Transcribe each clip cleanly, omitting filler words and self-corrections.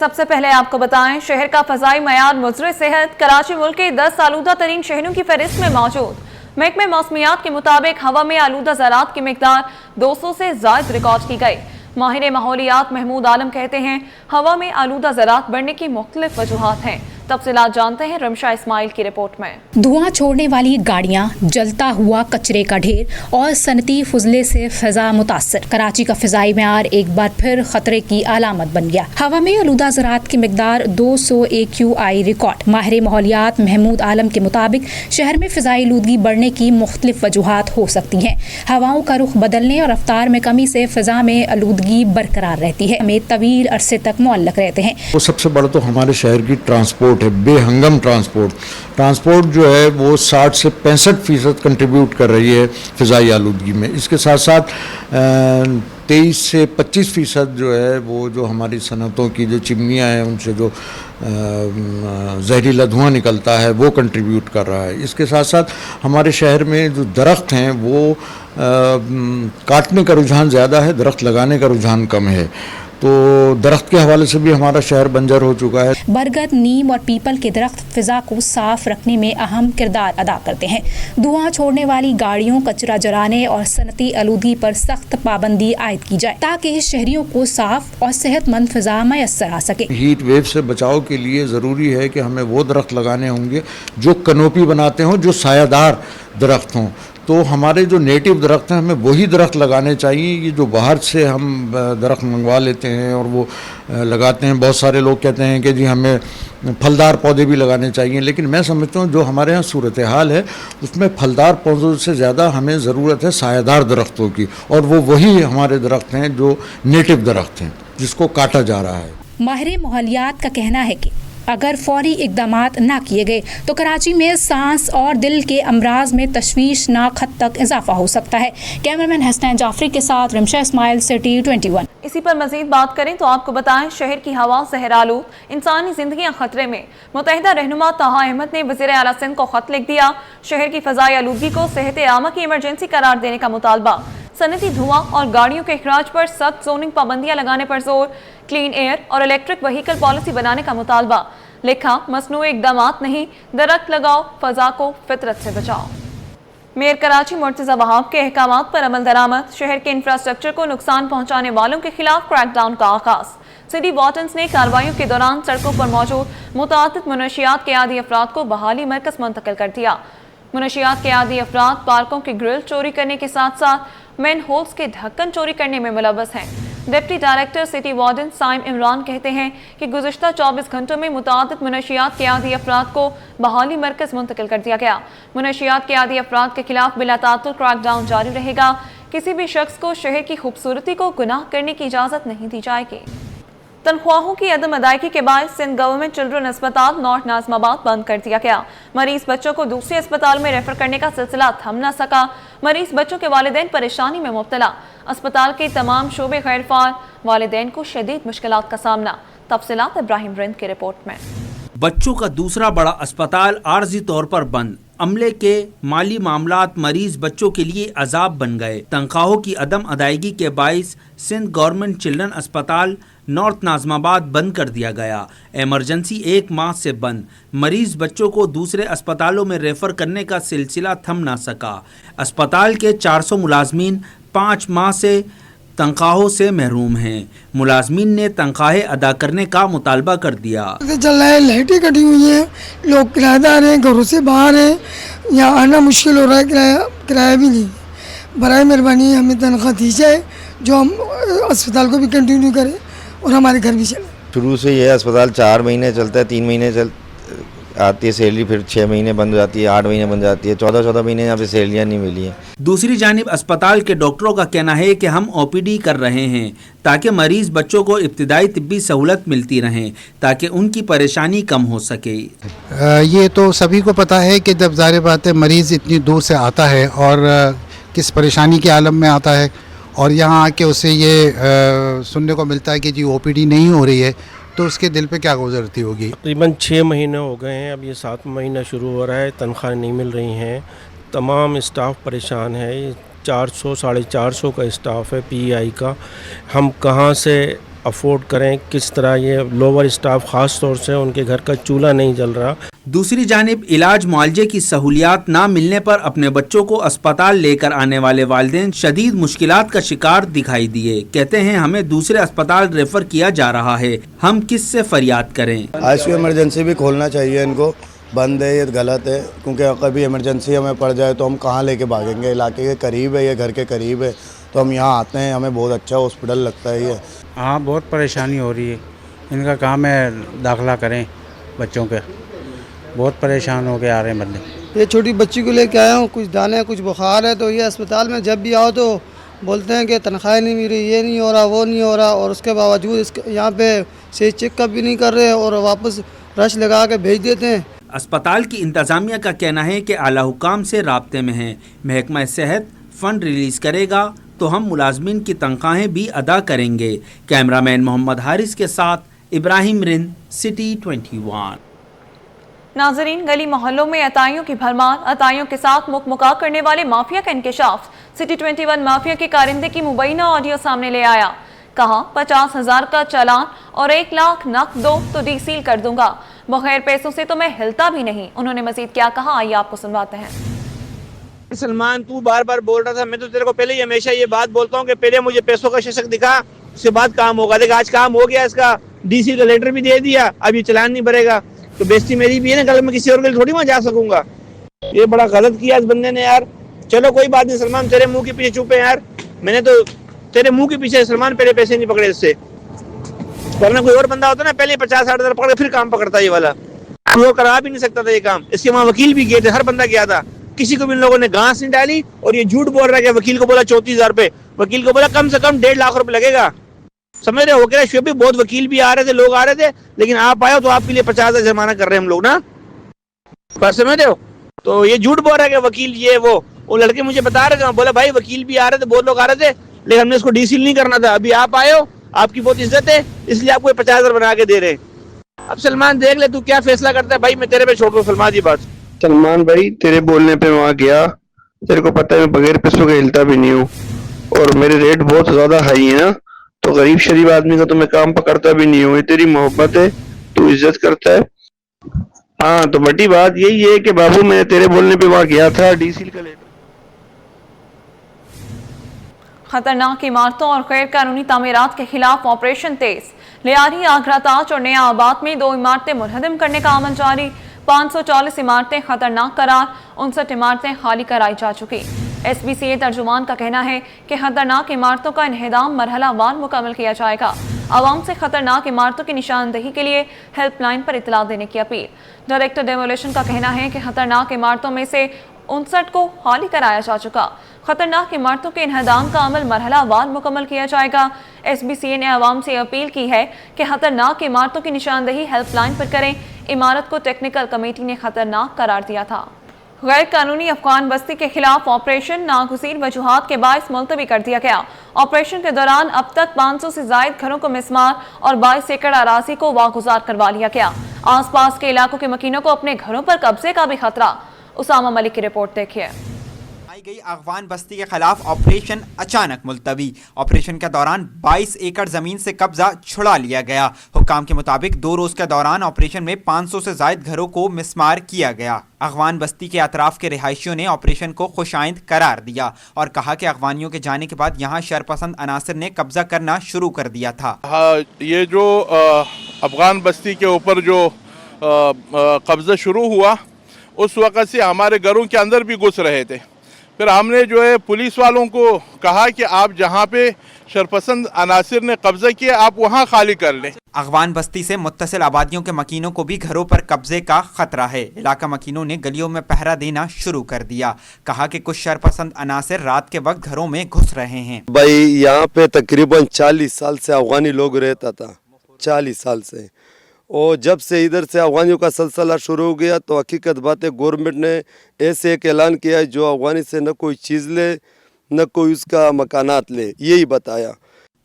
سب سے پہلے آپ کو بتائیں شہر کا فضائی معیار مضر صحت کراچی ملک کے 10 آلودہ ترین شہروں کی فہرست میں موجود۔ محکمہ موسمیات کے مطابق ہوا میں آلودہ ذرات کی مقدار 200 سے زائد ریکارڈ کی گئی۔ ماہر ماحولیات محمود عالم کہتے ہیں ہوا میں آلودہ ذرات بڑھنے کی مختلف وجوہات ہیں۔ تفصیلات جانتے ہیں رمشہ اسماعیل کی رپورٹ میں۔ دھواں چھوڑنے والی گاڑیاں، جلتا ہوا کچرے کا ڈھیر اور صنعتی فضلے سے فضا متاثر۔ کراچی کا فضائی معیار ایک بار پھر خطرے کی علامت بن گیا۔ ہوا میں آلودہ ذرات کی مقدار 200 AQI ریکارڈ۔ ماہر ماحولیات محمود عالم کے مطابق شہر میں فضائی آلودگی بڑھنے کی مختلف وجوہات ہو سکتی ہیں۔ ہواؤں کا رخ بدلنے اور رفتار میں کمی سے فضا میں آلودگی برقرار رہتی ہے، ہمیں طویل عرصے تک معلق رہتے ہیں۔ وہ سب سے بڑا تو ہمارے شہر کی ٹرانسپورٹ ہے، بے ہنگم ٹرانسپورٹ جو ہے وہ 60 سے 65% کنٹریبیوٹ کر رہی ہے فضائی آلودگی میں۔ اس کے ساتھ ساتھ 23 سے 25% جو ہے وہ جو ہماری صنعتوں کی جو چمنیاں ہیں ان سے جو زہریلا دھواں نکلتا ہے وہ کنٹریبیوٹ کر رہا ہے۔ اس کے ساتھ ساتھ ہمارے شہر میں جو درخت ہیں وہ کاٹنے کا رجحان زیادہ ہے، درخت لگانے کا رجحان کم ہے، تو درخت کے حوالے سے بھی ہمارا شہر بنجر ہو چکا ہے۔ برگد، نیم اور پیپل کے درخت فضا کو صاف رکھنے میں اہم کردار ادا کرتے ہیں۔ دھواں چھوڑنے والی گاڑیوں، کچرا جلانے اور صنعتی آلودگی پر سخت پابندی عائد کی جائے تاکہ شہریوں کو صاف اور صحت مند فضا میسر آ سکے۔ ہیٹ ویو سے بچاؤ کے لیے ضروری ہے کہ ہمیں وہ درخت لگانے ہوں گے جو کنوپی بناتے ہوں، جو سایہ دار درخت ہوں۔ تو ہمارے جو نیٹو درخت ہیں ہمیں وہی درخت لگانے چاہیے، یہ جو باہر سے ہم درخت منگوا لیتے ہیں اور وہ لگاتے ہیں۔ بہت سارے لوگ کہتے ہیں کہ جی ہمیں پھلدار پودے بھی لگانے چاہیے، لیکن میں سمجھتا ہوں جو ہمارے ہاں صورتحال ہے اس میں پھلدار پودوں سے زیادہ ہمیں ضرورت ہے سایہ دار درختوں کی، اور وہ وہی ہمارے درخت ہیں جو نیٹو درخت ہیں جس کو کاٹا جا رہا ہے۔ ماہر ماحولیات کا کہنا ہے کہ اگر فوری اقدامات نہ کیے گئے تو کراچی میں سانس اور دل کے امراض میں تشویشناک حد تک اضافہ ہو سکتا ہے۔ کیمرمین حسنین جعفری کے ساتھ رمشہ اسماعیل، سٹی 21۔ اسی پر مزید بات کریں تو آپ کو بتائیں شہر کی ہوا زہرآلود، انسانی زندگیاں خطرے میں۔ متحدہ رہنما طہا احمد نے وزیر اعلیٰ سندھ کو خط لکھ دیا، شہر کی فضائی آلودگی کو صحت عامہ کی ایمرجنسی قرار دینے کا مطالبہ، صنعتی دھواں اور گاڑیوں کے اخراج پر سخت زوننگ پابندیاں لگانے پر زور، کلین ایئر اور الیکٹرک وہیکل پالیسی بنانے کا مطالبہ۔ لکھا مصنوعی اقدامات نہیں، درخت لگاؤ، فضا کو فطرت سے بچاؤ۔ میئر کراچی مرتضی وہاب کے احکامات پر عمل درآمد، شہر کے انفراسٹرکچر کو نقصان پہنچانے والوں کے خلاف کریک ڈاؤن کا آغاز۔ سٹی وارڈنز نے کارروائیوں کے دوران سڑکوں پر موجود متعدد منشیات کے عادی افراد کو بحالی مرکز منتقل کر دیا۔ منشیات کے عادی افراد پارکوں کے گرل چوری کرنے کے ساتھ ساتھ مین ہولز کے ڈھکن چوری کرنے میں ملوث ہیں۔ ڈپٹی ڈائریکٹر سٹی وارڈن سائم عمران کہتے ہیں کہ گزشتہ 24 گھنٹوں میں متعدد منشیات کے عادی افراد کو بحالی مرکز منتقل کر دیا گیا۔ منشیات کے عادی افراد کے خلاف بلا تعطل کریک ڈاؤن جاری رہے گا۔ کسی بھی شخص کو شہر کی خوبصورتی کو گناہ کرنے کی اجازت نہیں دی جائے گی۔ تنخواہوں کی عدم ادائیگی کے باعث سندھ گورنمنٹ چلڈرن اسپتال نارتھ ناظم آباد بند کر دیا گیا۔ مریض بچوں کو دوسرے اسپتال میں ریفر کرنے کا سلسلہ تھم نہ سکا، مریض بچوں کے والدین پریشانی میں مبتلا۔ اسپتال کے تمام شعبے غیر فعال، والدین کو شدید مشکلات کا سامنا۔ تفصیلات ابراہیم رند کی رپورٹ میں۔ بچوں کا دوسرا بڑا اسپتال عارضی طور پر بند، عملے کے مالی معاملات مریض بچوں کے لیے عذاب بن گئے۔ تنخواہوں کی عدم ادائیگی کے باعث سندھ گورنمنٹ چلڈرن اسپتال نارتھ ناظم آباد بند کر دیا گیا۔ ایمرجنسی 1 ماہ سے بند، مریض بچوں کو دوسرے اسپتالوں میں ریفر کرنے کا سلسلہ تھم نہ سکا۔ اسپتال کے 400 ملازمین 5 ماہ سے تنخواہوں سے محروم ہیں۔ ملازمین نے تنخواہیں ادا کرنے کا مطالبہ کر دیا۔ چل رہا ہے، لائٹیں کٹی ہوئی ہیں، لوگ کرایہ دار ہیں، گھروں سے باہر ہیں، یہاں آنا مشکل ہو رہا ہے، کرایہ بھی نہیں۔ برائے مہربانی ہمیں تنخواہ دی جائے جو ہم اسپتال کو بھی کنٹینیو کریں اور ہمارے گھر بھی چلیں۔ شروع سے یہ اسپتال 4 مہینے چلتا ہے، 3 مہینے آتی ہے سیلری، پھر 6 مہینے بند ہو جاتی ہے، 8 مہینے بند ہو جاتی ہے، 14 مہینے یہاں پہ سیلریاں نہیں ملی ہیں۔ دوسری جانب اسپتال کے ڈاکٹروں کا کہنا ہے کہ ہم OPD کر رہے ہیں تاکہ مریض بچوں کو ابتدائی طبی سہولت ملتی رہیں تاکہ ان کی پریشانی کم ہو سکے۔ یہ تو سبھی کو پتہ ہے کہ جب ظاہر بات ہے مریض اتنی دور سے آتا ہے اور کس پریشانی کے عالم میں آتا ہے، اور یہاں آ کے اسے یہ سننے کو ملتا ہے کہ جی OPD نہیں ہو رہی ہے، تو اس کے دل پہ کیا گزرتی ہوگی۔ تقریباً 6 مہینے ہو گئے ہیں، اب یہ 7واں مہینہ شروع ہو رہا ہے، تنخواہ نہیں مل رہی ہیں، تمام اسٹاف پریشان ہے۔ 400 450 کا اسٹاف ہے PI کا، ہم کہاں سے अफोर्ड करें, किस तरह ये लोअर स्टाफ ख़ास तौर से उनके घर का चूल्हा नहीं जल रहा। दूसरी जानिब इलाज मुआलजे की सहूलियात ना मिलने पर अपने बच्चों को अस्पताल लेकर आने वाले वालिदैन शदीद मुश्किलात का शिकार दिखाई दिए। कहते हैं हमें दूसरे अस्पताल रेफर किया जा रहा है, हम किस से फरियाद करें। आईसीयू इमरजेंसी भी खोलना चाहिए इनको, बंद है ये गलत है, क्योंकि कभी इमरजेंसी हमें पड़ जाए तो हम कहाँ लेके भागेंगे। इलाके के करीब है, ये घर के करीब है, तो हम यहाँ आते हैं, हमें बहुत अच्छा हॉस्पिटल लगता है ये। हाँ बहुत परेशानी हो रही है, इनका काम है दाखिला करें बच्चों के, बहुत परेशान हो के आ रहे हैं बंदे। ये छोटी बच्ची को लेके आया हूँ, कुछ दाने कुछ बुखार है, तो ये अस्पताल में जब भी आओ तो बोलते हैं कि तनख्वाह नहीं मिल रही, ये नहीं हो रहा, वो नहीं हो रहा, और उसके बावजूद इसके यहाँ पे सही चेकअप भी नहीं कर रहे और वापस रश लगा के भेज देते हैं। अस्पताल की इंतज़ामिया का कहना है कि आला हुकाम से राब्ते में हैं। महकमा सेहत फ़ंड रिलीज़ करेगा तो हम मुलाजमीन की तनख्वाहें भी अदा करेंगे। कैमरामैन मोहम्मद हारिस के साथ इब्राहिम रिंद, सिटी 21। नाजरीन, गली मोहल्लों में अताइयों की भरमार, अताइयों के साथ मुकमुका करने वाले माफिया का इंकशाफ। सिटी 21 माफिया के कारिंदे की मुबैना ऑडियो सामने ले आया। कहा 50,000 का चालान और 1 लाख नकद दो तो डीसील कर दूंगा, बगैर पैसों से तो मैं हिलता भी नहीं। उन्होंने मजीद क्या कहा, आइए आपको सुनवाते हैं। सलमान, तू बार बार बोल रहा था, मैं तो तेरे को पहले ही हमेशा ये बात बोलता हूँ कि पहले मुझे पैसों का शीर्षक दिखा, उसके बाद काम होगा। देख आज काम हो गया, इसका डीसी का लेटर भी दे दिया, अब ये चालान नहीं भरेगा तो बेइज्जती मेरी भी है ना, कल मैं किसी और के लिए थोड़ी वहाँ जा सकूंगा। ये बड़ा गलत किया इस बंदे ने यार। चलो कोई बात नहीं सलमान, तेरे मुंह के पीछे चुप है यार, मैंने तो तेरे मुंह के पीछे सलमान पहले पैसे नहीं पकड़े इससे, वरना कोई और बंदा होता ना पहले 50-60 पकड़ फिर काम पकड़ता ये वाला। वो करा भी नहीं सकता था ये काम, इसके वहाँ वकील भी गए थे, हर बंदा गया था, किसी को भी इन लोगों ने घास नहीं डाली। और ये झूठ बोल रहा है कि वकील को बोला 34,000 रुपए, वकील को बोला कम से कम 1.5 लाख रुपए लगेगा। समझ रहे हो, कह रहे भी बहुत वकील भी आ रहे थे, लोग आ रहे थे, लेकिन आप आए हो तो आपके लिए 50,000 जुर्माना कर रहे हैं हम लोग ना, बस समझ रहे हो। तो ये झूठ बोल रहा है कि वकील ये वो लड़के मुझे बता रहे थे, बोला भाई वकील भी आ रहे थे, बहुत लोग आ रहे थे, लेकिन हमने इसको डीसील नहीं करना था। अभी आप आए हो, आपकी बहुत इज्जत है, इसलिए आपको 50,000 बना के दे रहे हैं। अब सलमान देख ले तू क्या फैसला करता है। भाई मैं तेरे पे छोड़ दूं सलमान जी बात। सलमान भाई तेरे बोलने पे वहाँ गया, तेरे को पता है मैं बगैर पैसों के हिलता भी नहीं हूँ, और मेरे रेट बहुत ज्यादा हाई है ना, तो गरीब शरीफ आदमी का तो मैं काम पकड़ता भी नहीं हूँ। ये तेरी मोहब्बत है, तू इज्जत करता है। हाँ तो बड़ी बात यही है कि बाबू मैं तेरे बोलने पे वहाँ गया था, डीसील का लेटर। खतरनाक इमारतों और गैर कानूनी तामीरात के खिलाफ ऑपरेशन तेज। लियारी, आगरा ताज और नया आबाद में 2 इमारतें मुनहदम करने का अमल जारी। 540 इमारतें खतरनाक करार, 59 इमारतें खाली कराई जा चुकी। SBCA तर्जुमान का कहना है कि खतरनाक इमारतों का इन्हेदाम मरहलावार मुकम्मल किया जाएगा। आवाम से खतरनाक इमारतों की निशानदही के लिए हेल्पलाइन पर इतला देने की अपील। डायरेक्टर डेमोलेशन का कहना है कि खतरनाक इमारतों में से 59 को खाली कराया जा चुका। खतरनाक इमारतों के इन्हेदाम का अमल मरहलावार मुकम्मल किया जाएगा। SBCA ने आवाम से अपील की है कि खतरनाक इमारतों की निशानदही हेल्पलाइन पर करें। इमारत को टेक्निकल कमेटी ने खतरनाक करार दिया था। गैर कानूनी अफगान बस्ती के खिलाफ ऑपरेशन नागुज़ीर वजूहात के बायस मुलतवी कर दिया गया। ऑपरेशन के दौरान अब तक 500 से जायद घरों को मिस्मार और 22 एकड़ अराजी को वागुजार करवा लिया गया। आसपास के इलाकों के मकीनों को अपने घरों पर कब्जे का भी खतरा। उसामा मलिक की रिपोर्ट देखिए। गई अफगान बस्ती के खिलाफ ऑपरेशन अचानक मुलतवी। ऑपरेशन के दौरान 22 एकड़ जमीन से कब्जा छुड़ा लिया गया। हुक्काम के मुताबिक 2 रोज के दौरान ऑपरेशन में 500 से जायद घरों को मिस्मार किया गया। अफगान बस्ती के अतराफ के रिहायशियों ने ऑपरेशन को खुशाइंद करार दिया और कहा कि अफगानियों के जाने के बाद यहाँ शरपसंद अनासर ने कब्जा करना शुरू कर दिया था। हाँ, ये जो अफगान बस्ती के ऊपर जो कब्जा शुरू हुआ उस वक़्त से हमारे घरों के अंदर भी घुस रहे थे। फिर हमने जो है पुलिस वालों को कहा कि आप जहाँ पे शरपसंद अनासिर ने कब्जा किया आप वहाँ खाली कर लें। अफगान बस्ती से मुत्तसिल आबादियों के मकीनों को भी घरों पर कब्जे का खतरा है। इलाका मकीनों ने गलियों में पहरा देना शुरू कर दिया। कहा कि कुछ शरपसंद अनासिर रात के वक्त घरों में घुस रहे हैं। भाई यहाँ पे तकरीबन 40 साल से अफगानी लोग रहता था, 40 साल से, और जब से इधर से अफगानियों का सिलसिला शुरू हो गया तो हकीकत बात है गवर्नमेंट ने ऐसे एक ऐलान किया है जो अफगानी से न कोई चीज़ ले न कोई उसका मकानात ले, यही बताया।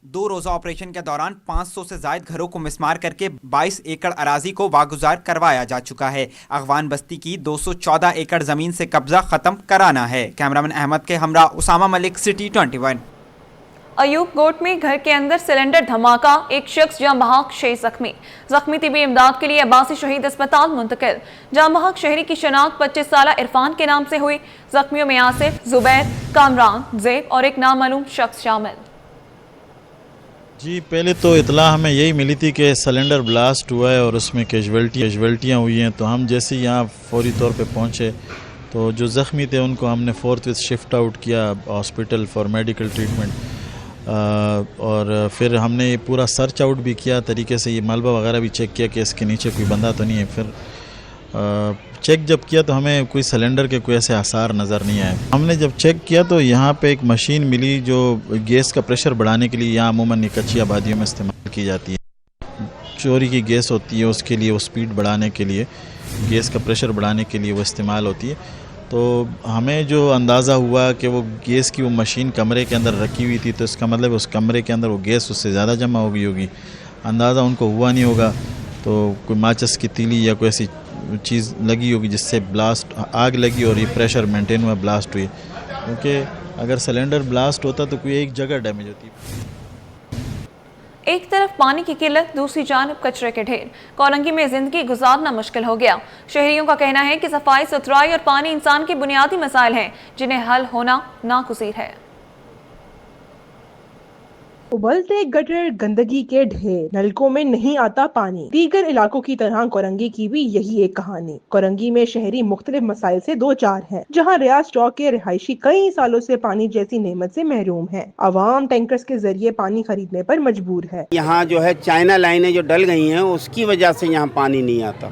2 रोज़ा ऑपरेशन के दौरान 500 से जायद घरों को मिस्मार करके 22 एकड़ अराजी को वागुजार करवाया जा चुका है। अफगान बस्ती की 214 एकड़ ज़मीन से कब्जा ख़त्म कराना है। कैमरामैन अहमद के हमरा उसामा मलिक, सिटी 21। ایوب گوٹ میں گھر کے اندر سلنڈر دھماکہ، ایک شخص جاں بحق، 6 زخمی۔ زخمی طبی امداد کے لیے عباسی شہید اسپتال منتقل۔ جاں بحق شہری کی شناخت 25 سالہ عرفان کے نام سے ہوئی۔ زخمیوں میں آصف، زبیر، کامران، زیب اور ایک نامعلوم شخص شامل۔ جی پہلے تو اطلاع ہمیں یہی ملی تھی کہ سلنڈر بلاسٹ ہوا ہے اور اس میں کیجویلٹیاں ہوئی ہیں، تو ہم جیسے یہاں فوری طور پہ پہنچے تو جو زخمی تھے ان کو ہم نے فورتھ شفٹ آؤٹ کیا ہاسپٹل فار میڈیکل ٹریٹمنٹ، اور پھر ہم نے یہ پورا سرچ آؤٹ بھی کیا طریقے سے، یہ ملبہ وغیرہ بھی چیک کیا کہ اس کے نیچے کوئی بندہ تو نہیں ہے۔ پھر چیک جب کیا تو ہمیں کوئی سلنڈر کے کوئی ایسے آثار نظر نہیں آئے۔ ہم نے جب چیک کیا تو یہاں پہ ایک مشین ملی جو گیس کا پریشر بڑھانے کے لیے یہاں عموماً کچی آبادیوں میں استعمال کی جاتی ہے۔ چوری کی گیس ہوتی ہے، اس کے لیے وہ سپیڈ بڑھانے کے لیے، گیس کا پریشر بڑھانے کے لیے وہ استعمال ہوتی ہے۔ تو ہمیں جو اندازہ ہوا کہ وہ گیس کی وہ مشین کمرے کے اندر رکھی ہوئی تھی، تو اس کا مطلب اس کمرے کے اندر وہ گیس اس سے زیادہ جمع ہو گئی ہوگی، اندازہ ان کو ہوا نہیں ہوگا، تو کوئی ماچس کی تیلی یا کوئی ایسی چیز لگی ہوگی جس سے بلاسٹ آگ لگی اور یہ پریشر مینٹین ہوا، بلاسٹ ہوئی۔ کیونکہ اگر سلنڈر بلاسٹ ہوتا تو کوئی ایک جگہ ڈیمیج ہوتی۔ ایک طرف پانی کی قلت، دوسری جانب کچرے کے ڈھیر، کورنگی میں زندگی گزارنا مشکل ہو گیا۔ شہریوں کا کہنا ہے کہ صفائی ستھرائی اور پانی انسان کے بنیادی مسائل ہیں جنہیں حل ہونا ناگزیر ہے۔ ابلتے گٹر، گندگی کے ڈھیر، نلکوں میں نہیں آتا پانی۔ دیگر علاقوں کی طرح کورنگی کی بھی یہی ایک کہانی۔ کورنگی میں شہری مختلف مسائل سے دو چار ہیں، جہاں ریاض چوک کے رہائشی کئی سالوں سے پانی جیسی نعمت سے محروم ہیں۔ عوام ٹینکرز کے ذریعے پانی خریدنے پر مجبور ہے۔ یہاں جو ہے چائنا لائنیں جو ڈل گئی ہیں اس کی وجہ سے یہاں پانی نہیں آتا،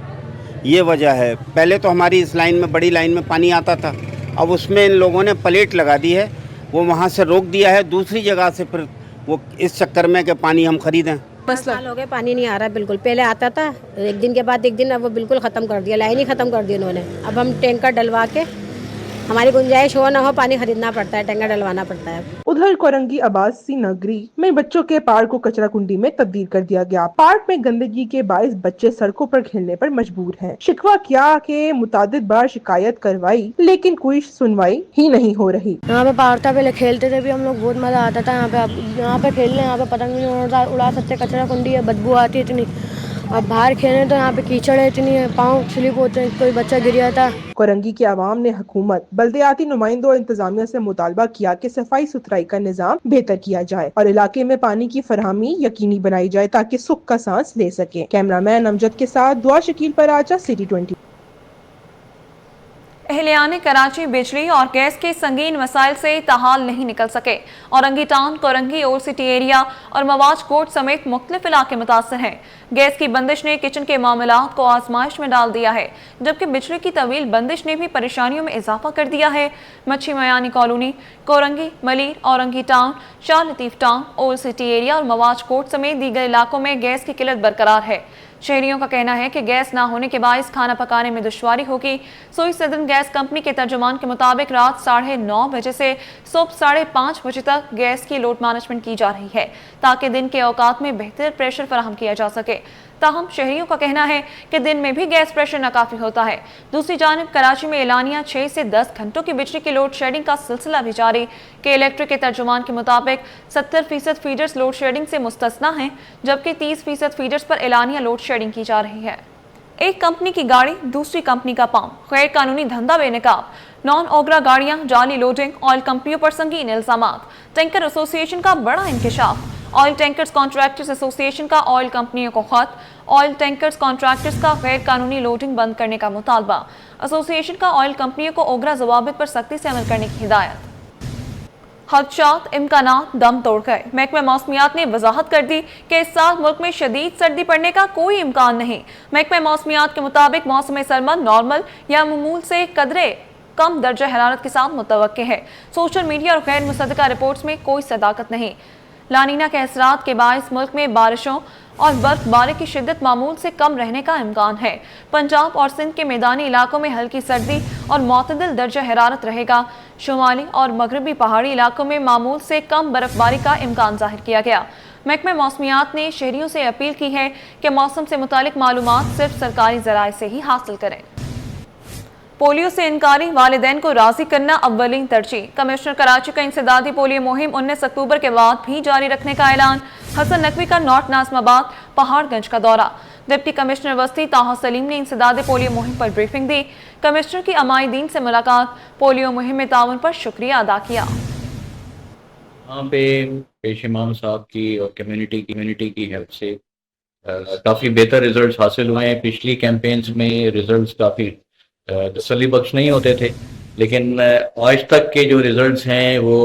یہ وجہ ہے۔ پہلے تو ہماری اس لائن میں، بڑی لائن میں پانی آتا تھا، اب اس میں ان لوگوں نے پلیٹ لگا دی ہے، وہ وہاں سے روک دیا ہے، دوسری جگہ سے پھر وہ اس چکر میں کہ پانی ہم خریدیں۔ 5 سال ہو گئے پانی نہیں آ رہا بالکل، پہلے آتا تھا ایک دن کے بعد ایک دن، اب وہ بالکل ختم کر دیا، لائن ہی ختم کر دی انہوں نے۔ اب ہم ٹینکر ڈلوا کے، ہماری گنجائش ہو نہ ہو پانی خریدنا پڑتا ہے، ٹینکر ڈلوانا پڑتا ہے۔ ادھر کورنگی عباسی نگری میں بچوں کے پارک کو کچرا کنڈی میں تبدیل کر دیا گیا۔ پارک میں گندگی کے باعث بچے سڑکوں پر کھیلنے پر مجبور ہیں۔ شکوہ کیا کہ متعدد بار شکایت کروائی لیکن کوئی سنوائی ہی نہیں ہو رہی۔ یہاں پہ پارک تھا، پہلے کھیلتے تھے بھی ہم لوگ، بہت مزہ آتا تھا یہاں پہ کھیلنے، یہاں پہ پتنگ نہیں اڑا سکتے، کچرا کنڈی ہے، بدبو آتی ہے اتنی، اب باہر کھیلیں تو یہاں پہ کیچڑ ہے اتنی، پاؤں سلپ ہوتے ہیں، کوئی بچہ گر جاتا۔ کورنگی کے عوام نے حکومت، بلدیاتی نمائندوں اور انتظامیہ سے مطالبہ کیا کہ صفائی ستھرائی کا نظام بہتر کیا جائے اور علاقے میں پانی کی فراہمی یقینی بنائی جائے تاکہ سکھ کا سانس لے سکیں۔ کیمرہ مین امجد کے ساتھ دعا شکیل پراچا، سٹی 20۔ اہلیان کراچی بجلی اور گیس کے سنگین مسائل سے تاحال نہیں نکل سکے۔ Orangi town, Korangi, old city area اور مواج کوٹ سمیت مختلف علاقے متاثر ہیں۔ گیس کی بندش نے کچن کے معاملات کو آزمائش میں ڈال دیا ہے، جبکہ بجلی کی طویل بندش نے بھی پریشانیوں میں اضافہ کر دیا ہے۔ مچھی میانی کالونی، کورنگی، ملیر، اورنگی ٹاؤن، شاہ لطیف ٹاؤن، اولڈ سٹی ایریا اور مواج کوٹ سمیت دیگر علاقوں میں گیس کی قلت برقرار ہے۔ شہریوں کا کہنا ہے کہ گیس نہ ہونے کے باعث کھانا پکانے میں دشواری ہوگی۔ سوئی سدرن گیس کمپنی کے ترجمان کے مطابق رات 9:30 بجے سے صبح 5:30 بجے تک گیس کی لوڈ مینجمنٹ کی جا رہی ہے تاکہ دن کے اوقات میں بہتر پریشر فراہم کیا جا سکے۔ تاہم شہریوں کا کہنا ہے کہ دن میں بھی گیس پریشر ناکافی ہوتا ہے۔ دوسری جانب کراچی میں اعلانیہ 6 سے 10 گھنٹوں کی بجلی کی لوڈ شیڈنگ کا سلسلہ بھی جاری۔ کہ الیکٹرک کے ترجمان کے مطابق 70% فیڈرز لوڈ شیڈنگ سے مستثنی ہیں، جبکہ 30% فیڈرز پر اعلانیہ لوڈ شیڈنگ کی جا رہی ہے۔ ایک کمپنی کی گاڑی دوسری کمپنی کا پمپ، غیر قانونی دھندا بے نقاب، نان اوگرا گاڑیاں، جعلی لوڈنگ، آئل کمپنیوں پر سنگین الزامات۔ ٹینکر ایسوسی ایشن کا بڑا انکشاف، آئل ٹینکرز کانٹریکٹرز ایسوسی ایشن کا آئل کمپنیوں کو خط، آئل ٹینکرز کانٹریکٹرز کا غیر قانونی لوڈنگ بند کرنے کا مطالبہ۔ ایسوسی ایشن کا آئل کمپنیوں کو اوگرا ضوابط پر سختی سے عمل کرنے کی ہدایت۔ خدشات، امکانات دم توڑ گئے۔ محکمہ موسمیات نے وضاحت کر دی کہ اس سال ملک میں شدید سردی پڑنے کا کوئی امکان نہیں۔ محکمہ موسمیات کے مطابق موسم سرما نارمل یا معمول سے قدرے کم درجہ حرارت کے ساتھ متوقع ہے۔ سوشل میڈیا اور غیر مصدقہ رپورٹس میں کوئی صداقت نہیں۔ لانینا کے اثرات کے باعث ملک میں بارشوں اور برف باری کی شدت معمول سے کم رہنے کا امکان ہے۔ پنجاب اور سندھ کے میدانی علاقوں میں ہلکی سردی اور معتدل درجہ حرارت رہے گا۔ شمالی اور مغربی پہاڑی علاقوں میں معمول سے کم برف باری کا امکان ظاہر کیا گیا۔ محکمہ موسمیات نے شہریوں سے اپیل کی ہے کہ موسم سے متعلق معلومات صرف سرکاری ذرائع سے ہی حاصل کریں۔ पोलियो से इनकारी वालिदैन को राजी करना अव्वलीन तरजीह। कमिश्नर कराची का इंसदादी पोलियो मुहिम 19 अक्टूबर के बाद भी जारी रखने का ऐलान। हसन नकवी का नॉर्थ नाज़िमाबाद पहाड़गंज का दौरा। डिप्टी कमिश्नर वस्ती ताहा सलीम ने इंसदादी पोलियो मुहिम पर ब्रीफिंग दी। कमिश्नर की अमायदीन से मुलाकात, पोलियो मुहिम में ताउन पर शुक्रिया अदा किया। यहाँ पे पेश इमाम साहब की और कम्युनिटी की हेल्प से काफ़ी बेहतर रिजल्ट्स हासिल हुए हैं। पिछली कैंपेन्स में रिजल्ट्स काफ़ी तसल्ली बख्श नहीं होते थे, लेकिन आज तक के जो रिजल्ट्स हैं वो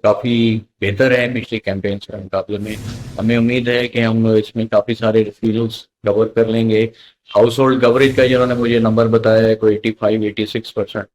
काफ़ी बेहतर हैं पिछली कैंपेन्स के मुकाबले में। हमें उम्मीद है कि हम इसमें काफ़ी सारे फील्ड्स कवर कर लेंगे। हाउस होल्ड कवरेज का जिन्होंने मुझे नंबर बताया है कोई 85-86%,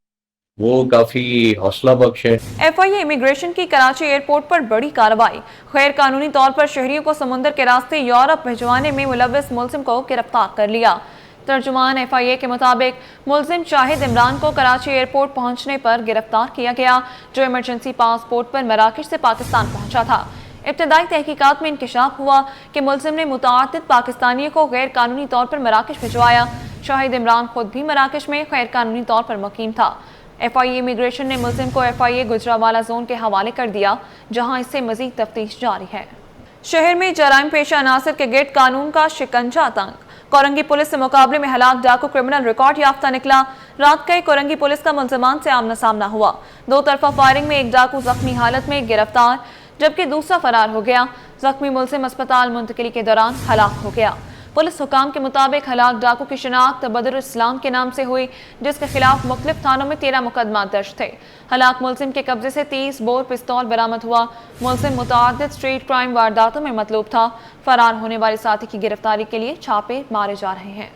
वो काफ़ी हौसला बख्श है। FIA इमिग्रेशन की कराची एयरपोर्ट पर बड़ी कार्रवाई। गैर कानूनी तौर पर शहरियों को समुद्र के रास्ते यूरोप भिजवाने में मुलव्वस मुलजिम को गिरफ्तार कर लिया। तर्जुमान FIA के मुताबिक मुलजिम शाहिद इमरान को कराची एयरपोर्ट पहुंचने पर गिरफ्तार किया गया, जो इमरजेंसी पासपोर्ट पर मराकश से पाकिस्तान पहुंचा था। इब्तदाई तहकीकात में इंकशाफ हुआ कि मुलजिम ने मुतअद्दिद पाकिस्तानियों को गैर कानूनी तौर पर मराकश भिजवाया। शाहिद इमरान खुद भी मराकश में गैर कानूनी तौर पर मुकीम था। FIA इमिग्रेशन ने मुलजिम को FIA गुजरावाला जोन के हवाले कर दिया, जहां इससे मजीद तफ्तीश जारी है। शहर में जराइम पेशा अनासर के गिरद कानून का शिकंजा तंग। कोरंगी पुलिस से मुकाबले में हलाक डाकू क्रिमिनल रिकॉर्ड याफ्ता निकला। रात का कोरंगी पुलिस का मुलजमान से आमना सामना हुआ। दो तरफा फायरिंग में एक डाकू जख्मी हालत में गिरफ्तार, जबकि दूसरा फरार हो गया। जख्मी मुलजिम अस्पताल मुंतकिली के दौरान हलाक हो गया। पुलिस हुकाम के मुताबिक हलाक डाकू की शिनाख्त बदरुल इस्लाम के नाम से हुई, जिसके खिलाफ मुख्तलिफ थानों में 13 मुकदमा दर्ज थे। हलाक मुलजिम के कब्जे से 30 बोर पिस्तौल बरामद हुआ। मुलजिम मुतअद्दिद स्ट्रीट क्राइम वारदातों में मतलूब था। फरार होने वाले साथी की गिरफ्तारी के लिए छापे मारे जा रहे हैं।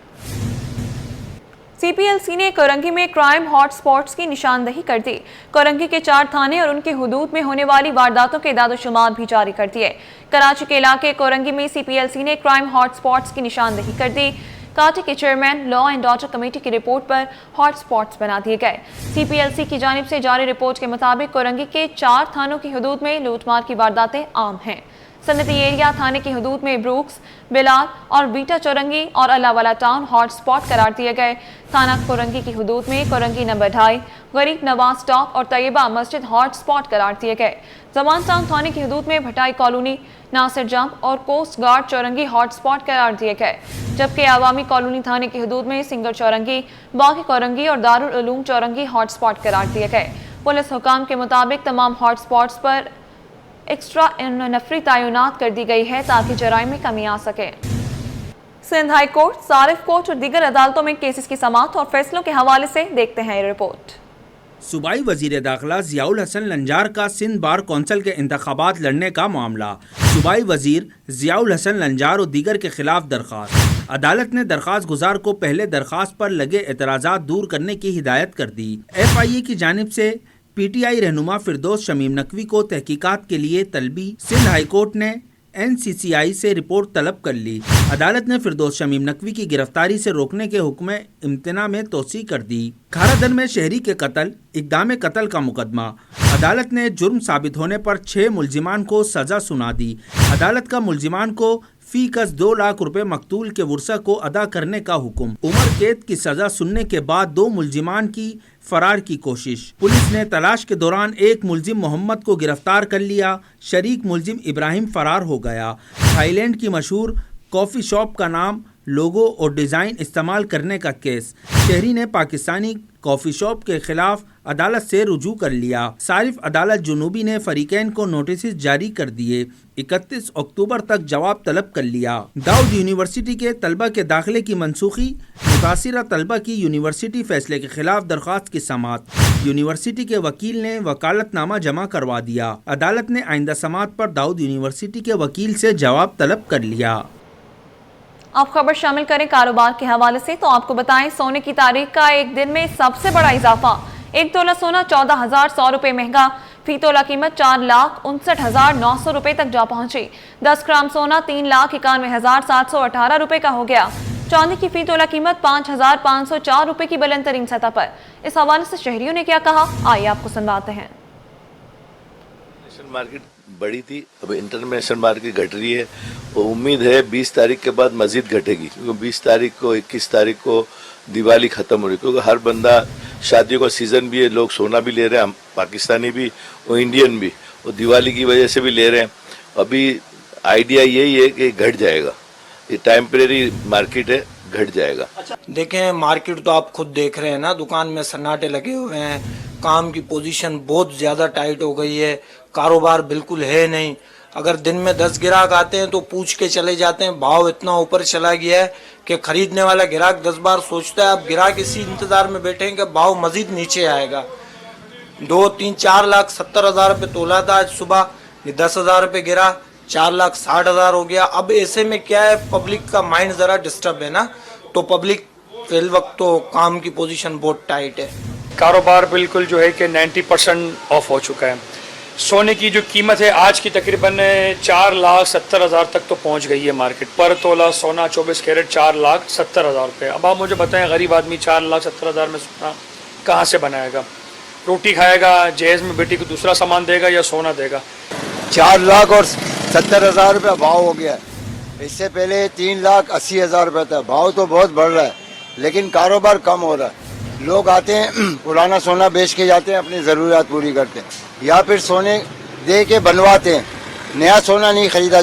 CPLC ने कोरंगी में क्राइम हॉटस्पॉट्स की निशानदही कर दी। कोरंगी के 4 थाने और उनके हुदूद में होने वाली वारदातों के दादोशुमार भी जारी कर दिए। कराची के इलाके कोरंगी में CPLC ने क्राइम हॉटस्पॉट्स की निशानदही कर दी। काटी के chairman law and order committee की रिपोर्ट पर हॉटस्पॉट्स बना दिए गए। CPLC की जानिब से जारी रिपोर्ट के मुताबिक कोरंगी के 4 थानों की हुदूद में लूटमार की वारदातें आम हैं। सनती एरिया थाने की हुदूद में ब्रूक्स, बिलाल और बीटा चौरंगी और अल्लाहवाला टाउन हॉटस्पॉट करार दिए गए। थाना कोरंगी की हुदूद में कोरंगी नंबर 2.5, गरीब नवाज स्टॉप और तैयबा मस्जिद हॉटस्पॉट करार दिए गए। जमान टाउन थाने की हुदूद में भटाई कॉलोनी, नासिर जंप और कोस्ट गार्ड चौरंगी हॉटस्पॉट करार दिए गए, जबकि आवामी कॉलोनी थाने की हुदूद में सिंगर चौरंगी, बागी कोरंगी और दारुल उलूम चौरंगी हॉटस्पॉट करार दिए गए। पुलिस हुकाम के मुताबिक तमाम हॉटस्पॉट्स पर एक्स्ट्रा नफरी तैनात कर दी गई है ताकि जराइम में कमी आ सके। सिंध हाई कोर्ट, सारिफ कोर्ट और दीगर अदालतों में केसेस की समाअत और फैसलों के हवाले से देखते हैं ये रिपोर्ट। सूबाई वजीर दाखिला जियाउल हसन लंजार का सिंध बार कौंसिल के इंतखाबात लड़ने का मामला। सूबाई वजीर जियाउल हसन लंजार और दीगर के खिलाफ दरख्वास्त। अदालत ने दरख्वास्त गुजार को पहले दरख्वास्त पर लगे एतराज़ात दूर करने की हिदायत कर दी। FIA की जानिब से PTI रहनुमा फिरदौस शमीम नकवी को तहकीकात के लिए तलबी। सिंध हाई कोर्ट ने NCCI से रिपोर्ट तलब कर ली। अदालत ने फिरदौस शमीम नकवी की गिरफ्तारी से रोकने के हुक्म इम्तना में तोसी कर दी। खारादन में शहरी के कत्ल, इक़दाम कत्ल का मुकदमा। अदालत ने जुर्म साबित होने पर 6 मुलजिमान को सज़ा सुना दी। अदालत का मुलजिमान को फी कस 2 लाख रुपए मकतूल के वर्सा को अदा करने का हुक्म। उम्र कैद की सज़ा सुनने के बाद 2 मुलजिमान की फरार की कोशिश। पुलिस ने तलाश के दौरान एक मुलजिम मोहम्मद को गिरफ्तार कर लिया। शरीक मुलजिम इब्राहिम फरार हो गया। थाईलैंड की मशहूर कॉफ़ी शॉप का नाम, लोगो और डिज़ाइन इस्तेमाल करने का केस। शहरी ने पाकिस्तानी कॉफ़ी शॉप के खिलाफ अदालत से रुजू कर लिया। सारिफ अदालत जुनूबी ने फरीकैन को नोटिस जारी कर दिए। 31 अक्टूबर तक जवाब तलब कर लिया। दाऊद यूनिवर्सिटी के तलबा के दाखिले की मनसूखी, मुतासिरा तलबा की यूनिवर्सिटी फैसले के खिलाफ दरख्वास्त की समाअत। यूनिवर्सिटी के वकील ने वकालतनामा जमा करवा दिया। अदालत ने आइंदा समाअत पर दाऊद यूनिवर्सिटी के वकील से जवाब तलब कर लिया। आप खबर शामिल करें कारोबार के हवाले से, तो आपको बताएं सोने की तारीख का एक दिन में सबसे बड़ा इजाफा। 1 तोला सोना 14,100 रुपये महंगा। फी तोला कीमत 4,59,900 रुपये तक जा पहुंची। 10 ग्राम सोना 3,91,718 रुपये का हो गया। चांदी की फी तोला कीमत 5,504 रुपये की बुलंद तरीन सतह पर। इस हवाले से शहरियों ने क्या कहा, आइए आपको सुनवाते हैं। मार्केट बढ़ी थी, अब इंटरनेशनल मार्केट घट रही है और उम्मीद है 20 तारीख के बाद मजीद घटेगी, क्योंकि 20 तारीख को 21 तारीख को दिवाली ख़त्म हो रही है, क्योंकि हर बंदा शादियों का सीज़न भी है, लोग सोना भी ले रहे हैं, हम पाकिस्तानी भी और इंडियन भी, और दिवाली की वजह से भी ले रहे हैं। अभी आइडिया यही है कि घट जाएगा, ये टेम्परेरी मार्केट है, घट जाएगा। देखें मार्केट तो आप खुद देख रहे हैं ना, दुकान में सन्नाटे लगे हुए हैं, काम की पोजीशन बहुत ज़्यादा टाइट हो गई है, कारोबार बिल्कुल है नहीं। अगर दिन में 10 ग्राहक आते हैं तो पूछ के चले जाते हैं, भाव इतना ऊपर चला गया है कि खरीदने वाला ग्राहक 10 बार सोचता है। अब ग्राहक इसी इंतज़ार में बैठे हैं कि भाव मज़ीद नीचे आएगा। 2-3-4,70,000 रुपये तोला था आज सुबह, ये 10,000 रुपये गिरा, 4,60,000 हो गया। अब ऐसे में क्या है, पब्लिक का माइंड ज़रा डिस्टर्ब है ना, तो पब्लिक फिल वक्त तो काम की पोजीशन बहुत टाइट है। कारोबार बिल्कुल जो है कि 90% ऑफ हो चुका है। सोने की जो कीमत है आज की तकरीबन 4,70,000 तक तो पहुंच गई है मार्केट पर तोला सोना 24 कैरेट 4,70,000 रुपये। अब आप मुझे बताएं, गरीब आदमी 4,70,000 में सोना कहाँ से बनाएगा? रोटी खाएगा, जहेज में बेटी को दूसरा सामान देगा या सोना देगा? 4,70,000 रुपये भाव हो गया। इससे पहले 3,80,000 रुपये था। भाव तो बहुत बढ़ रहा है लेकिन कारोबार कम हो रहा है। लोग आते हैं पुराना सोना बेच के जाते हैं, अपनी ज़रूरियात पूरी करते हैं, या फिर सोने दे के बनवाते हैं, नया सोना नहीं खरीदा